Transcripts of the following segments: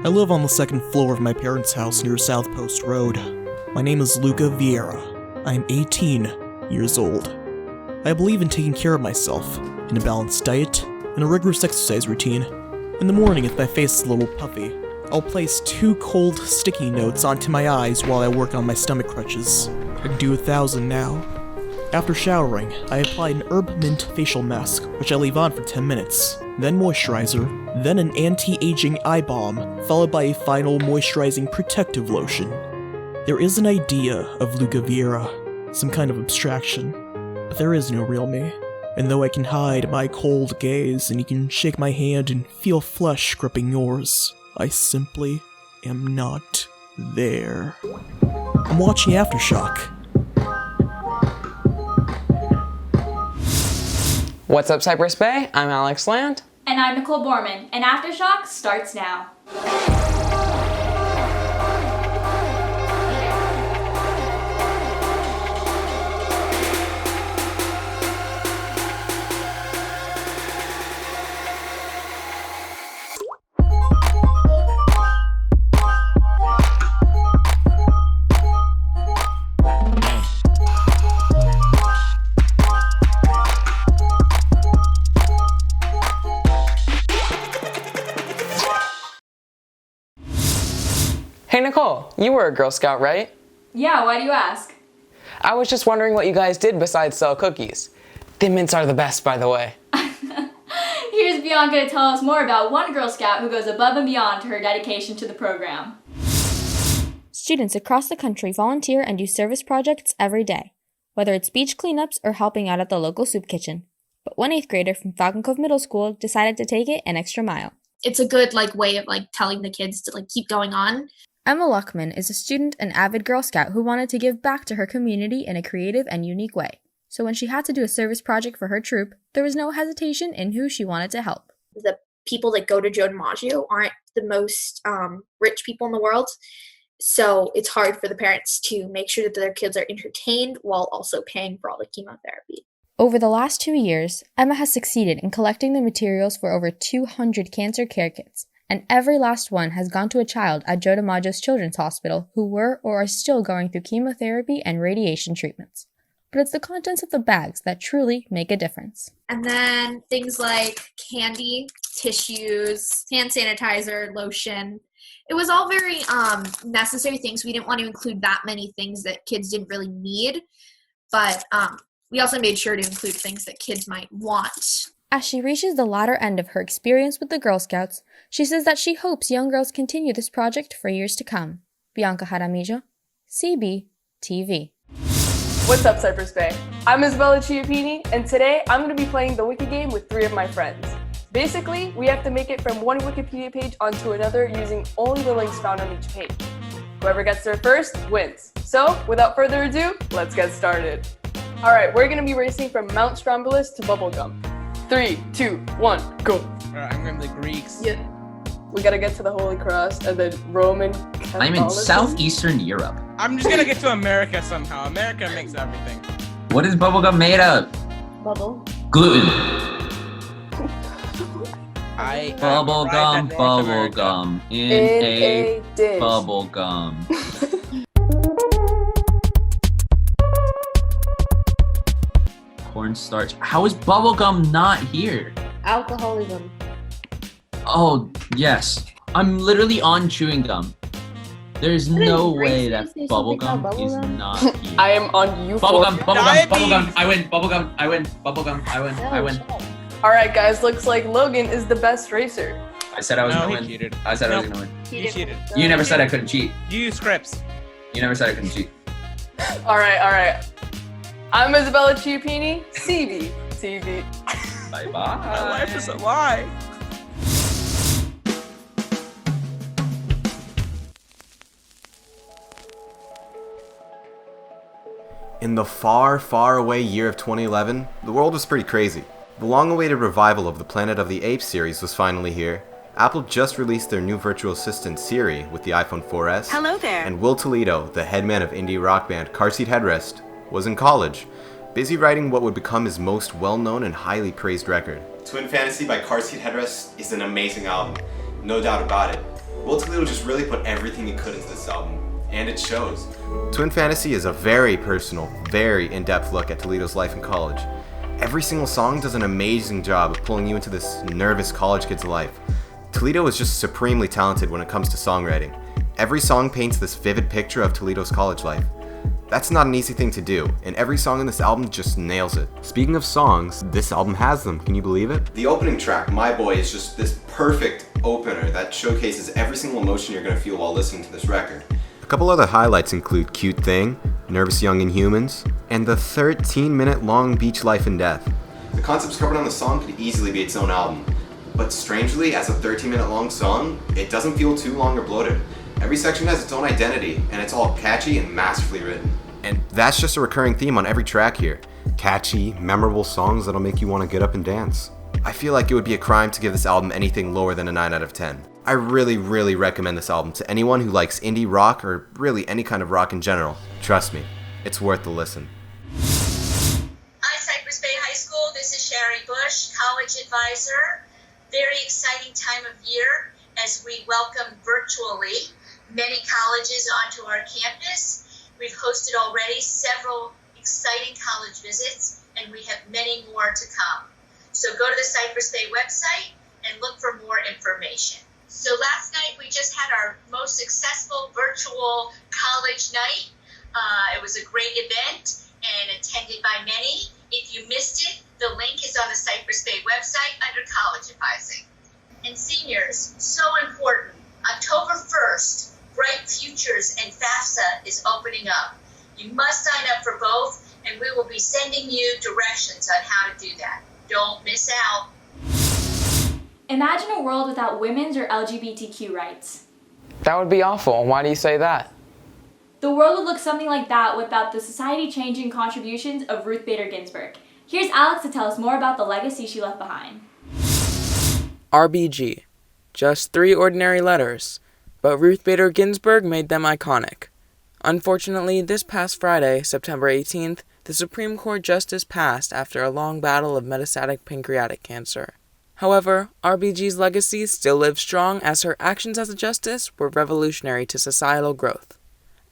I live on the second floor of my parents' house near South Post Road. My name is Luca Vieira. I am 18 years old. I believe in taking care of myself, in a balanced diet, and a rigorous exercise routine. In the morning, if my face is a little puffy, I'll place 2 cold sticky notes onto my eyes while I work on my stomach crutches. I can do 1,000 now. After showering, I apply an herb mint facial mask, which I leave on for 10 minutes, then moisturizer, then an anti-aging eye balm, followed by a final moisturizing protective lotion. There is an idea of Luca Vieira, some kind of abstraction, but there is no real me. And though I can hide my cold gaze and you can shake my hand and feel flesh gripping yours, I simply am not there. I'm watching Aftershock. What's up, Cypress Bay? I'm Alex Land. And I'm Nicole Borman, and Aftershock starts now. Hey Nicole, you were a Girl Scout, right? Yeah, why do you ask? I was just wondering what you guys did besides sell cookies. Thin mints are the best, by the way. Here's Bianca to tell us more about one Girl Scout who goes above and beyond to her dedication to the program. Students across the country volunteer and do service projects every day, whether it's beach cleanups or helping out at the local soup kitchen. But one 8th grader from Falcon Cove Middle School decided to take it an extra mile. It's a good way of telling the kids to keep going on. Emma Luckman is a student and avid Girl Scout who wanted to give back to her community in a creative and unique way. So when she had to do a service project for her troop, there was no hesitation in who she wanted to help. The people that go to Joe DiMaggio aren't the most rich people in the world, so it's hard for the parents to make sure that their kids are entertained while also paying for all the chemotherapy. Over the last 2 years, Emma has succeeded in collecting the materials for over 200 cancer care kits. And every last one has gone to a child at Joe DiMaggio's Children's Hospital who were or are still going through chemotherapy and radiation treatments. But it's the contents of the bags that truly make a difference. And then things like candy, tissues, hand sanitizer, lotion. It was all very necessary things. We didn't want to include that many things that kids didn't really need, but we also made sure to include things that kids might want. As she reaches the latter end of her experience with the Girl Scouts, she says that she hopes young girls continue this project for years to come. Bianca Jaramillo, CBTV. What's up, Cypress Bay? I'm Isabella Chiappini, and today I'm going to be playing the Wiki game with 3 of my friends. Basically, we have to make it from one Wikipedia page onto another using only the links found on each page. Whoever gets there first wins. So, without further ado, let's get started. Alright, we're going to be racing from Mount Stromboli to Bubblegum. 3, 2, 1, go. Alright, I'm going to the Greeks. Yeah. We gotta get to the Holy Cross and then Roman Catholicism. I'm in southeastern Europe. I'm just gonna get to America somehow. America makes everything. What is bubblegum made of? Bubble. Gluten. Bubblegum in a dish. bubblegum. Cornstarch. How is bubblegum not here? Alcoholism. Oh, yes. I'm literally on chewing gum. There's no way that bubblegum is not here. I am on you. Bubblegum. I win. Alright guys, looks like Logan is the best racer. I said I was gonna win. He cheated. I said I was gonna win. You cheated. You never said I couldn't cheat. You use scripts. You never said I couldn't cheat. Alright. I'm Isabella Chiappini, CBTV. Bye-bye. My life is a lie. In the far, far away year of 2011, the world was pretty crazy. The long-awaited revival of the Planet of the Apes series was finally here. Apple just released their new virtual assistant Siri with the iPhone 4S. Hello there. And Will Toledo, the headman of indie rock band Car Seat Headrest, was in college, busy writing what would become his most well-known and highly praised record. Twin Fantasy by Car Seat Headrest is an amazing album, no doubt about it. Will Toledo just really put everything he could into this album, and it shows. Twin Fantasy is a very personal, very in-depth look at Toledo's life in college. Every single song does an amazing job of pulling you into this nervous college kid's life. Toledo is just supremely talented when it comes to songwriting. Every song paints this vivid picture of Toledo's college life. That's not an easy thing to do, and every song in this album just nails it. Speaking of songs, this album has them, can you believe it? The opening track, My Boy, is just this perfect opener that showcases every single emotion you're going to feel while listening to this record. A couple other highlights include Cute Thing, Nervous Young Inhumans, and the 13-minute long Beach Life and Death. The concepts covered on the song could easily be its own album, but strangely, as a 13-minute long song, it doesn't feel too long or bloated. Every section has its own identity, and it's all catchy and masterfully written. And that's just a recurring theme on every track here. Catchy, memorable songs that'll make you want to get up and dance. I feel like it would be a crime to give this album anything lower than a 9 out of 10. I really recommend this album to anyone who likes indie rock or really any kind of rock in general. Trust me, it's worth the listen. Hi, Cypress Bay High School. This is Sherry Bush, college advisor. Very exciting time of year as we welcome virtually many colleges onto our campus. We've hosted already several exciting college visits, and we have many more to come. So go to the Cypress Bay website and look for more information. So last night we just had our most successful virtual college night. It was a great event and attended by many. If you missed it, the link is on the Cypress Bay website under college advising. And seniors, so important. October 1st, Bright Futures and FAFSA is opening up. You must sign up for both, and we will be sending you directions on how to do that. Don't miss out. Imagine a world without women's or LGBTQ rights. That would be awful. Why do you say that? The world would look something like that without the society-changing contributions of Ruth Bader Ginsburg. Here's Alex to tell us more about the legacy she left behind. RBG. Just 3 ordinary letters, but Ruth Bader Ginsburg made them iconic. Unfortunately, this past Friday, September 18th, the Supreme Court justice passed after a long battle of metastatic pancreatic cancer. However, RBG's legacy still lives strong as her actions as a justice were revolutionary to societal growth.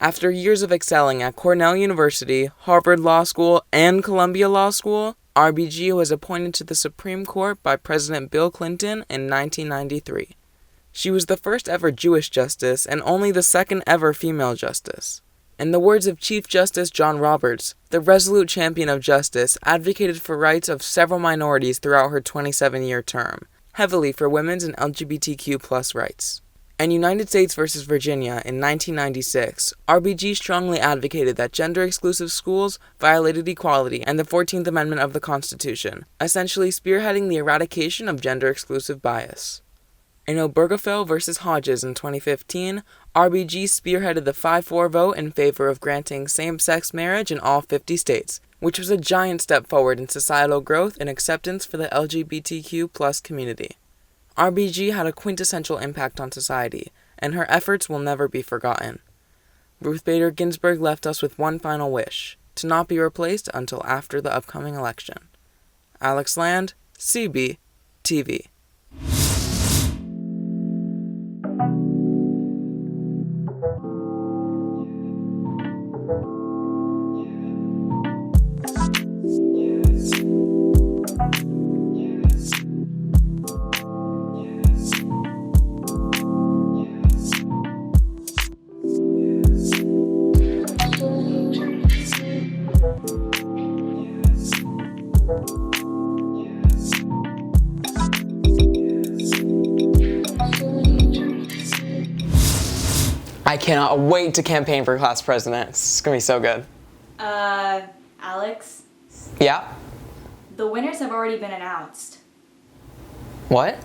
After years of excelling at Cornell University, Harvard Law School, and Columbia Law School, RBG was appointed to the Supreme Court by President Bill Clinton in 1993. She was the first ever Jewish justice and only the second ever female justice. In the words of Chief Justice John Roberts, the resolute champion of justice advocated for rights of several minorities throughout her 27-year term, heavily for women's and LGBTQ+ rights. In United States v. Virginia in 1996, RBG strongly advocated that gender-exclusive schools violated equality and the 14th Amendment of the Constitution, essentially spearheading the eradication of gender-exclusive bias. In Obergefell v. Hodges in 2015, RBG spearheaded the 5-4 vote in favor of granting same-sex marriage in all 50 states, which was a giant step forward in societal growth and acceptance for the LGBTQ+ community. RBG had a quintessential impact on society, and her efforts will never be forgotten. Ruth Bader Ginsburg left us with one final wish, to not be replaced until after the upcoming election. Alex Land, CBTV. I cannot wait to campaign for class president. It's gonna be so good. Alex? Yeah? The winners have already been announced. What?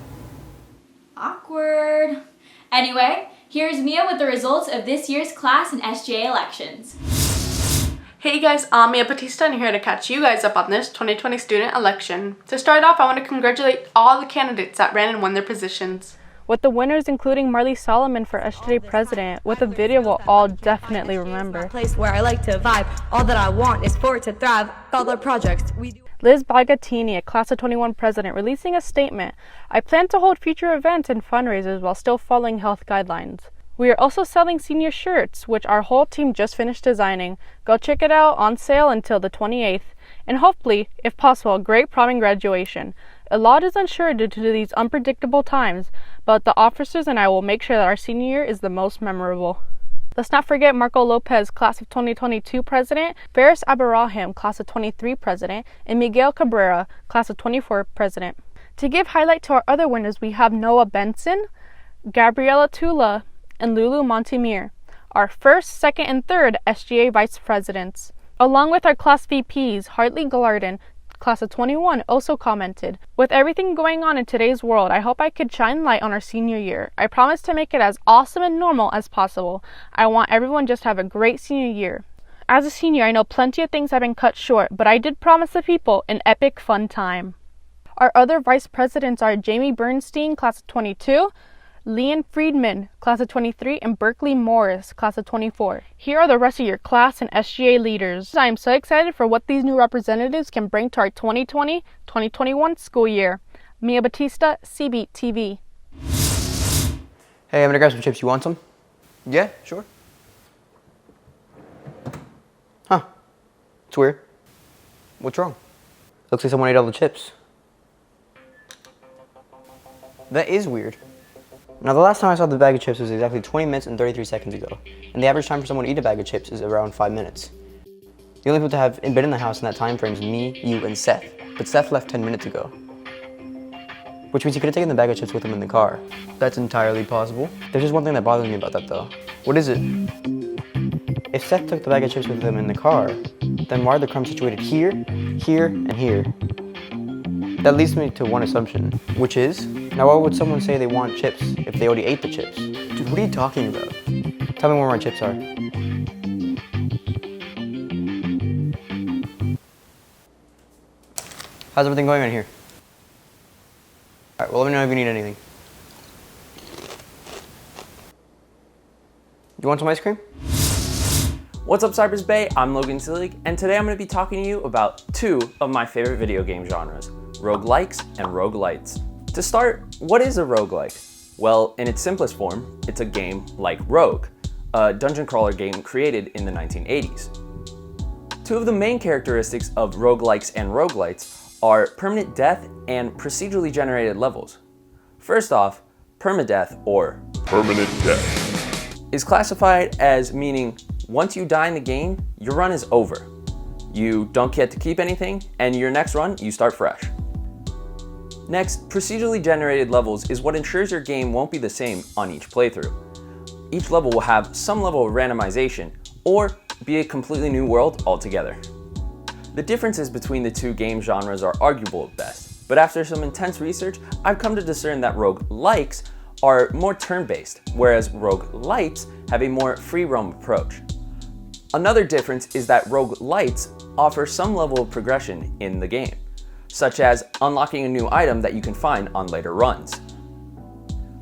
Awkward. Anyway, here's Mia with the results of this year's class and SGA elections. Hey guys, I'm Mia Batista and I'm here to catch you guys up on this 2020 student election. To start off, I want to congratulate all the candidates that ran and won their positions. With the winners including Marley Solomon for SGA president, with a video we'll all definitely remember. Place where I like to vibe. All that I want is for it to thrive. All our projects we do. Liz Balgatini, a Class of 21 president, releasing a statement. I plan to hold future events and fundraisers while still following health guidelines. We are also selling senior shirts, which our whole team just finished designing. Go check it out, on sale until the 28th. And hopefully, if possible, a great prom and graduation. A lot is unsure due to these unpredictable times, but the officers and I will make sure that our senior year is the most memorable. Let's not forget Marco Lopez, Class of 2022 President, Faris Abraham, Class of 23 President, and Miguel Cabrera, Class of 24 President. To give highlight to our other winners, we have Noah Benson, Gabriela Tula, and Lulu Montemir, our first, second, and third SGA Vice Presidents. Along with our Class VPs, Hartley Glarden, Class of 21, also commented, with everything going on in today's world, I hope I could shine light on our senior year. I promise to make it as awesome and normal as possible. I want everyone just to have a great senior year. As a senior, I know plenty of things have been cut short, but I did promise the people an epic fun time. Our other vice presidents are Jamie Bernstein, Class of 22, Leanne Friedman, Class of 23, and Berkeley Morris, Class of 24. Here are the rest of your class and SGA leaders. I am so excited for what these new representatives can bring to our 2020-2021 school year. Mia Batista, CBTV. Hey, I'm gonna grab some chips. You want some? Yeah, sure. Huh. It's weird. What's wrong? Looks like someone ate all the chips. That is weird. Now, the last time I saw the bag of chips was exactly 20 minutes and 33 seconds ago, and the average time for someone to eat a bag of chips is around 5 minutes. The only people to have been in the house in that time frame is me, you, and Seth, but Seth left 10 minutes ago. Which means he could have taken the bag of chips with him in the car. That's entirely possible. There's just one thing that bothers me about that, though. What is it? If Seth took the bag of chips with him in the car, then why are the crumbs situated here, here, and here? That leads me to one assumption, which is, now why would someone say they want chips if they already ate the chips? Dude, what are you talking about? Tell me where my chips are. How's everything going on here? Alright, well, let me know if you need anything. You want some ice cream? What's up, Cypress Bay? I'm Logan Sillig, and today I'm going to be talking to you about two of my favorite video game genres, roguelikes and roguelites. To start, what is a roguelike? Well, in its simplest form, it's a game like Rogue, a dungeon crawler game created in the 1980s. Two of the main characteristics of roguelikes and roguelites are permanent death and procedurally generated levels. First off, permadeath, or permanent death, is classified as meaning once you die in the game, your run is over. You don't get to keep anything, and your next run, you start fresh. Next, procedurally generated levels is what ensures your game won't be the same on each playthrough. Each level will have some level of randomization, or be a completely new world altogether. The differences between the two game genres are arguable at best, but after some intense research, I've come to discern that roguelikes are more turn-based, whereas roguelites have a more free roam approach. Another difference is that roguelites offer some level of progression in the game, such as unlocking a new item that you can find on later runs.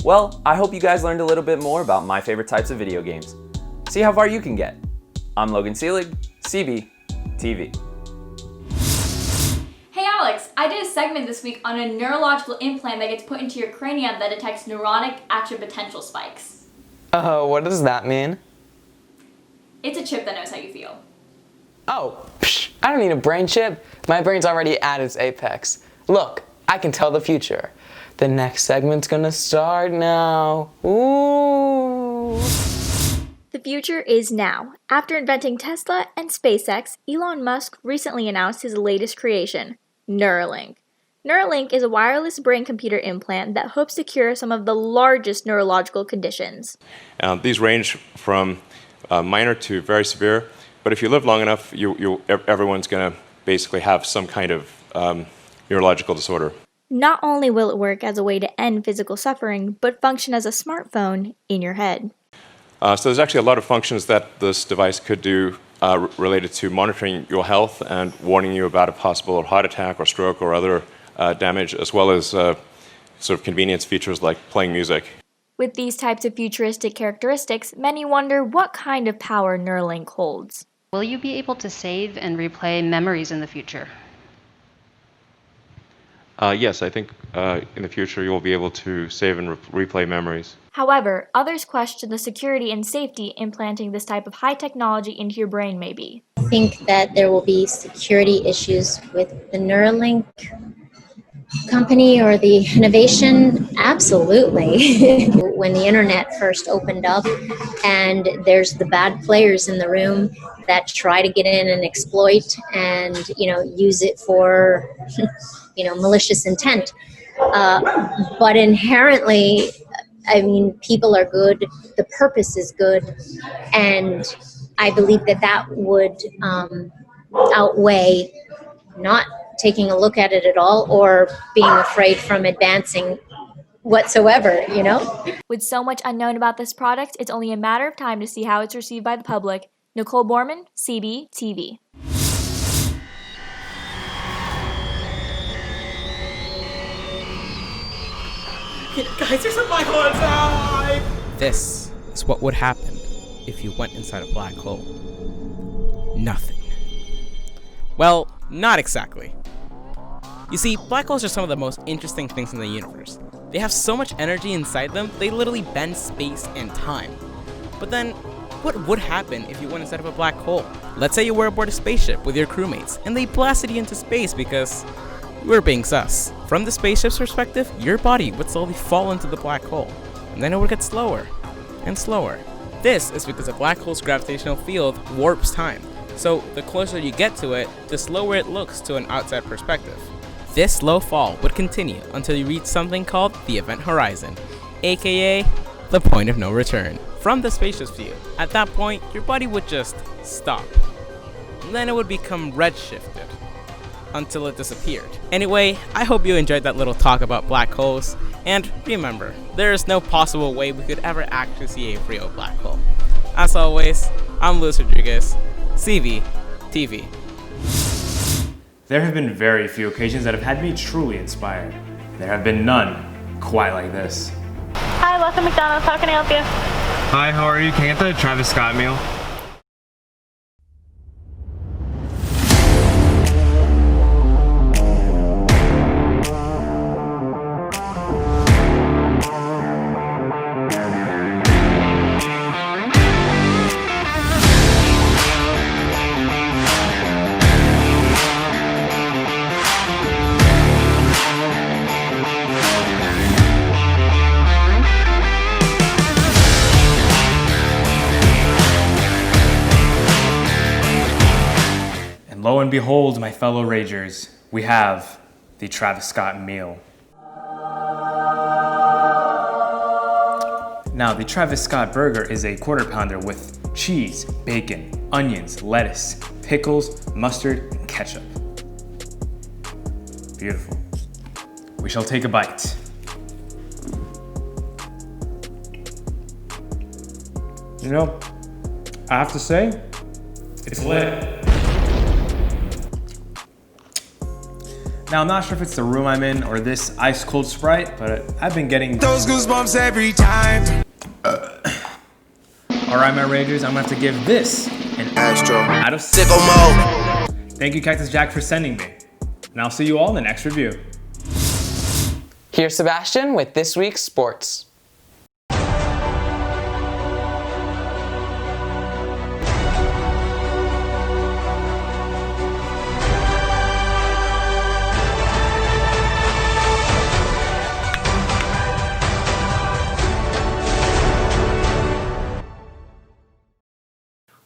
Well, I hope you guys learned a little bit more about my favorite types of video games. See how far you can get. I'm Logan Seelig, CBTV. Hey Alex, I did a segment this week on a neurological implant that gets put into your cranium that detects neuronic action potential spikes. What does that mean? It's a chip that knows how you feel. Oh, I don't need a brain chip. My brain's already at its apex. Look, I can tell the future. The next segment's gonna start now. Ooh. The future is now. After inventing Tesla and SpaceX, Elon Musk recently announced his latest creation, Neuralink. Neuralink is a wireless brain-computer implant that hopes to cure some of the largest neurological conditions. These range from minor to very severe, but if you live long enough, everyone's going to basically have some kind of neurological disorder. Not only will it work as a way to end physical suffering, but function as a smartphone in your head. So there's actually a lot of functions that this device could do related to monitoring your health and warning you about a possible heart attack or stroke or other damage, as well as sort of convenience features like playing music. With these types of futuristic characteristics, many wonder what kind of power Neuralink holds. Will you be able to save and replay memories in the future? yes, I think in the future you'll be able to save and replay memories. However, others question the security and safety implanting this type of high technology into your brain may be. I think that there will be security issues with the Neuralink company or the innovation. Absolutely. When the internet first opened up and there's the bad players in the room that try to get in and exploit and, use it for, malicious intent. But inherently, people are good, the purpose is good, and I believe that would outweigh not taking a look at it at all or being afraid from advancing whatsoever, With so much unknown about this product, it's only a matter of time to see how it's received by the public. Nicole Borman, CBTV. Guys, there's a black hole inside! This is what would happen if you went inside a black hole. Nothing. Well, not exactly. You see, black holes are some of the most interesting things in the universe. They have so much energy inside them, they literally bend space and time. But then, what would happen if you went inside of a black hole? Let's say you were aboard a spaceship with your crewmates, and they blasted you into space because you were being sus. From the spaceship's perspective, your body would slowly fall into the black hole, and then it would get slower and slower. This is because a black hole's gravitational field warps time, so the closer you get to it, the slower it looks to an outside perspective. This slow fall would continue until you reach something called the event horizon, aka the point of no return. From the spaceship's view, at that point, your body would just stop. And then it would become redshifted until it disappeared. Anyway, I hope you enjoyed that little talk about black holes, and remember, there is no possible way we could ever actually see a real black hole. As always, I'm Luis Rodriguez, CBTV. There have been very few occasions that have had me truly inspired. There have been none quite like this. Hi, welcome to McDonald's. How can I help you? Hi, how are you? Can I get the Travis Scott meal? Lo and behold, my fellow Ragers, we have the Travis Scott meal. Now, the Travis Scott burger is a quarter pounder with cheese, bacon, onions, lettuce, pickles, mustard, and ketchup. Beautiful. We shall take a bite. You know, I have to say, it's lit. Now, I'm not sure if it's the room I'm in or this ice cold Sprite, but I've been getting those goosebumps every time. All right, my Ragers, I'm gonna have to give this an Astro out of sicko mode. Thank you, Cactus Jack, for sending me. And I'll see you all in the next review. Here's Sebastian with this week's sports.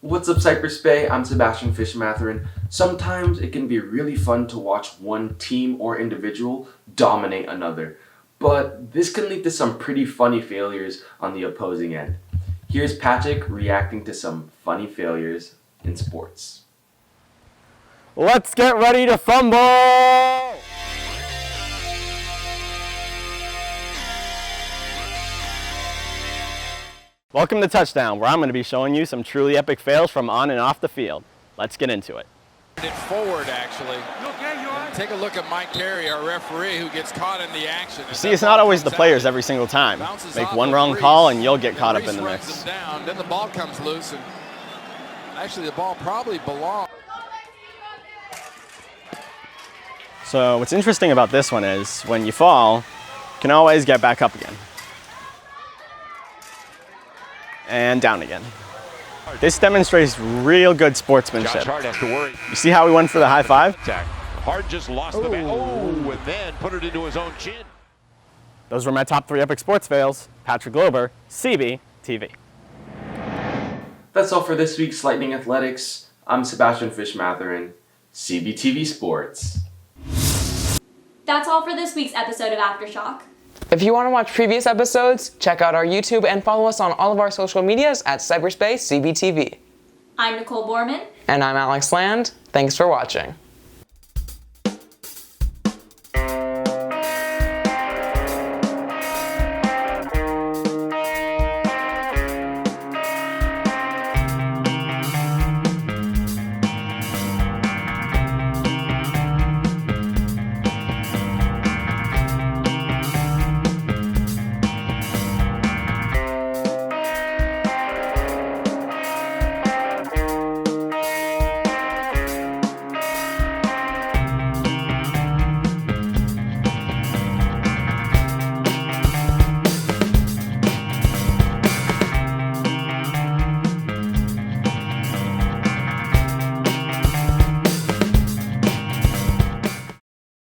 What's up, Cypress Bay? I'm Sebastian Fish-Matherin. Sometimes it can be really fun to watch one team or individual dominate another, but this can lead to some pretty funny failures on the opposing end. Here's Patrick reacting to some funny failures in sports. Let's get ready to fumble! Welcome to Touchdown, where I'm going to be showing you some truly epic fails from on and off the field. Let's get into it. Forward, actually. Take a look at Mike Carey, our referee, who gets caught in the action. You see, it's not always the players every single time. Make one wrong call and you'll get caught up in the mix. Then the ball comes loose, and actually the ball probably belongs. So what's interesting about this one is when you fall, you can always get back up again. And down again. This demonstrates real good sportsmanship. Josh Hart has to worry. You see how we went for the high five? Hart just lost the bat. Oh, and then put it into his own chin. Those were my top 3 epic sports fails. Patrick Glober, CBTV. That's all for this week's Lightning Athletics. I'm Sebastian Fish-Matherin, CBTV Sports. That's all for this week's episode of Aftershock. If you want to watch previous episodes, check out our YouTube and follow us on all of our social medias at Cypress Bay CBTV. I'm Nicole Borman. And I'm Alex Land. Thanks for watching.